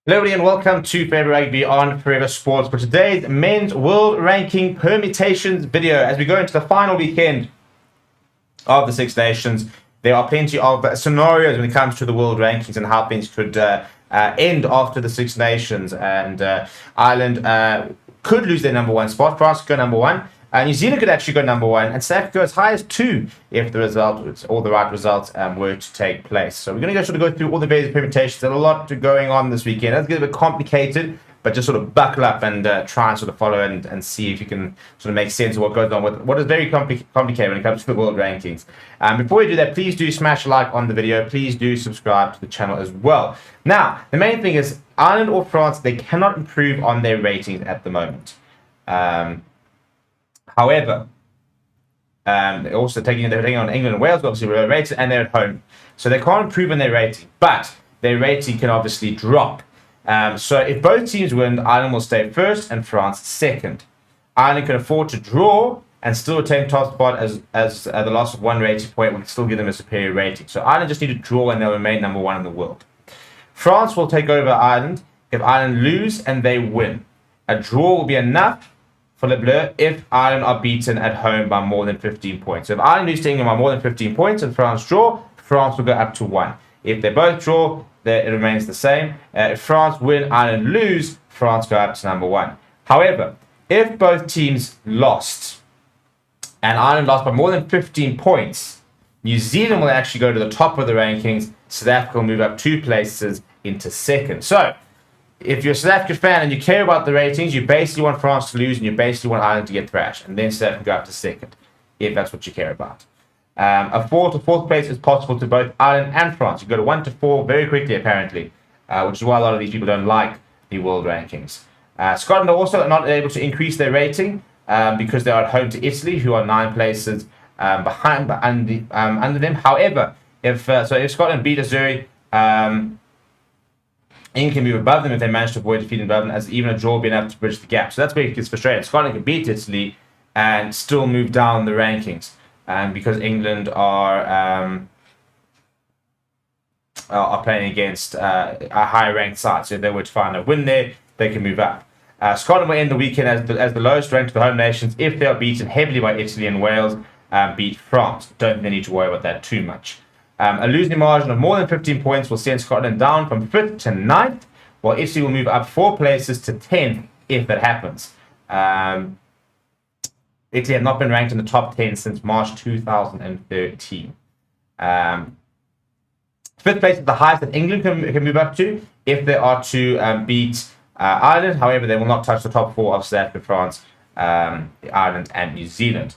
Hello everybody and welcome to Forever Rugby on Forever Sports for today's men's world ranking permutations video. As we go into the final weekend of the Six Nations, there are plenty of scenarios when it comes to the world rankings and how things could end after the Six Nations. And Ireland could lose their number one spot. France could go number one. New Zealand could actually go number one, and South Africa go as high as 2 if the result, all the right results were to take place. So we're going to go through all the various permutations. There's a lot going on this weekend. It's a bit complicated, but just sort of buckle up and try and sort of follow and see if you can sort of make sense of what goes on with what is very complicated when it comes to the world rankings. Before we do that, please do smash a like on the video. Please do subscribe to the channel as well. Now, the main thing is Ireland or France, they cannot improve on their ratings at the moment. However, they're also taking on England and Wales, obviously we're rated, and they're at home. So they can't improve on their rating, but their rating can obviously drop. So if both teams win, Ireland will stay first and France second. Ireland can afford to draw and still retain top spot as the loss of one rating point will still give them a superior rating. So Ireland just need to draw and they'll remain number one in the world. France will take over Ireland if Ireland lose and they win. A draw will be enough for Le Bleu if Ireland are beaten at home by more than 15 points. So if Ireland lose to England by more than 15 points and France draw, France will go up to 1. If they both draw, it remains the same. If France win, Ireland lose, France go up to number 1. However, if both teams lost and Ireland lost by more than 15 points, New Zealand will actually go to the top of the rankings. South Africa will move up 2 places into second. So if you're a South African fan and you care about the ratings, you basically want France to lose and you basically want Ireland to get thrashed. And then South Africa go up to second, if that's what you care about. A 4th to 4th place is possible to both Ireland and France. You go to 1 to 4 very quickly, apparently, which is why a lot of these people don't like the world rankings. Scotland are also not able to increase their rating because they are at home to Italy, who are 9 places under them. However, if Scotland beat Missouri, England can move above them if they manage to avoid defeating Dublin, as even a draw will be enough to bridge the gap. So that's where it gets frustrating. Scotland can beat Italy and still move down the rankings, because England are playing against a higher ranked side. So if they were to find a win there, they can move up. Scotland will end the weekend as the lowest ranked of the home nations if they are beaten heavily by Italy and Wales, beat France. Don't need to worry about that too much. A losing margin of more than 15 points will send Scotland down from 5th to 9th, while Italy will move up 4 places to 10th if that happens. Italy have not been ranked in the top 10 since March 2013. 5th place is the highest that England can move up to if they are to beat Ireland. However, they will not touch the top 4 of South Africa, France, Ireland, and New Zealand.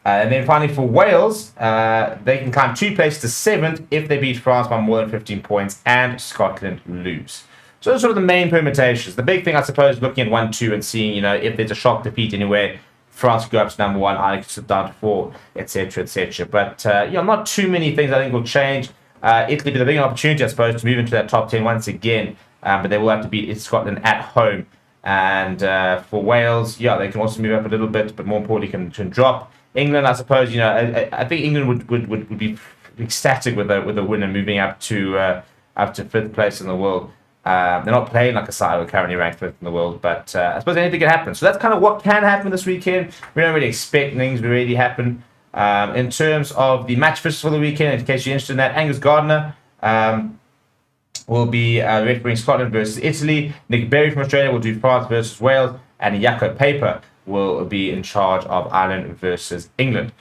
And then finally for Wales, they can climb 2 places to 7th if they beat France by more than 15 points and Scotland lose. So those are sort of the main permutations. The big thing, I suppose, looking at 1, 2 and seeing, if there's a shock defeat anywhere, France go up to number 1, Ireland sit down to 4, etc., etc. But, not too many things I think will change. Italy be the big opportunity, I suppose, to move into that top 10 once again, but they will have to beat Scotland at home. And for Wales, they can also move up a little bit, but more importantly, can drop. England, I suppose, I think England would be ecstatic with a win and moving up to 5th place in the world. They're not playing like a side who are currently ranked 5th in the world, but I suppose anything can happen. So that's kind of what can happen this weekend. We don't really expect things to really happen. In terms of the match fixtures for the weekend, in case you're interested in that, Angus Gardner will be refereeing Scotland versus Italy. Nick Berry from Australia will do France versus Wales, and Jaco Paper will be in charge of Ireland versus England.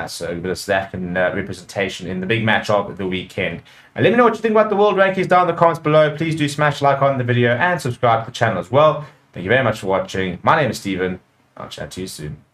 So a bit of South African representation in the big match of the weekend. And let me know what you think about the world rankings down in the comments below. Please do smash like on the video and subscribe to the channel as well. Thank you very much for watching. My name is Steven. I'll chat to you soon.